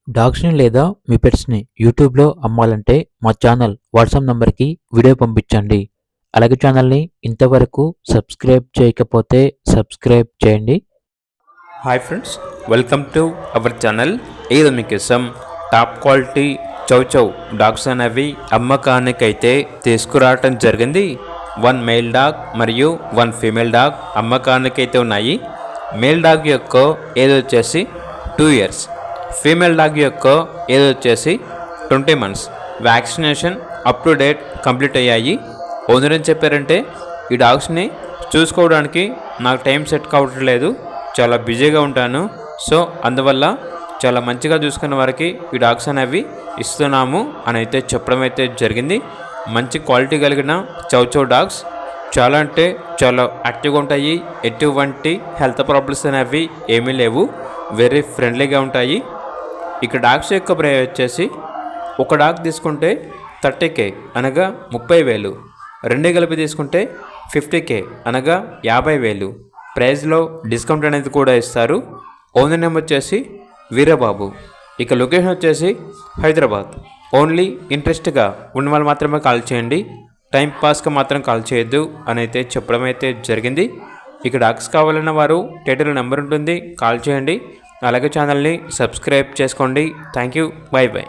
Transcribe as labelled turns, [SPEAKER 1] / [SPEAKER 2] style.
[SPEAKER 1] డాగ్స్‌ని లేదా మీ పెట్స్‌ని యూట్యూబ్‌లో అమ్మాలంటే మా ఛానల్ వాట్సాప్ నంబర్‌కి వీడియో పంపించండి. అలాగే ఛానల్‌ని ఇంతవరకు సబ్స్క్రైబ్ చేయకపోతే సబ్స్క్రైబ్ చేయండి.
[SPEAKER 2] Hi friends, welcome to our channel. ఈరోజు మీకోసం టాప్ క్వాలిటీ చౌ చౌ డాగ్స్ అనేవి అమ్మకానికైతే తీసుకురావటం జరిగింది. 1 మేల్ డాగ్ మరియు 1 ఫీమేల్ డాగ్ అమ్మకానికైతే ఉన్నాయి. మేల్ డాగ్ యొక్క ఏజ్ వచ్చేసి 2 ఇయర్స్, ఫీమేల్ డాగ్ యొక్క ఏజ్ వచ్చేసి 20 months. Vaccination up to date complete అయ్యాయి. ఓనర్ ఏం చెప్పారంటే, ఈ డాగ్స్ని చూసుకోవడానికి నాకు టైం సెట్ కావట్లేదు, చాలా బిజీగా ఉంటాను, సో అందువల్ల చాలా మంచిగా చూసుకున్న వారికి ఈ డాగ్స్ అనేవి ఇస్తున్నాము అని అయితే చెప్పడం అయితే జరిగింది. మంచి క్వాలిటీ కలిగిన చౌ చౌ డాగ్స్ చాలా అంటే చాలా యాక్టివ్గా ఉంటాయి. ఎటువంటి హెల్త్ ప్రాబ్లమ్స్ అనేవి ఏమీ లేవు, వెరీ ఫ్రెండ్లీగా ఉంటాయి. ఇక్కడ డాగ్స్ యొక్క ప్రైస్ వచ్చేసి ఒక డాగ్ తీసుకుంటే 30K అనగా 30,000, రెండు కలిపి తీసుకుంటే 50K అనగా 50,000. ప్రైస్లో డిస్కౌంట్ అనేది కూడా ఇస్తారు. ఓనర్ నేమ్ వచ్చేసి వీరబాబు. ఇక లొకేషన్ వచ్చేసి హైదరాబాద్. ఓన్లీ ఇంట్రెస్ట్గా ఉన్న వాళ్ళు మాత్రమే కాల్ చేయండి, టైం పాస్గా మాత్రం కాల్ చేయొద్దు అని అయితే చెప్పడం అయితే జరిగింది. ఇక డాగ్స్ కావాలన్న వారు టైటిల్ నెంబర్ ఉంటుంది, కాల్ చేయండి. అలాగే ఛానల్ని సబ్స్క్రైబ్ చేసుకోండి. Thank you, by by.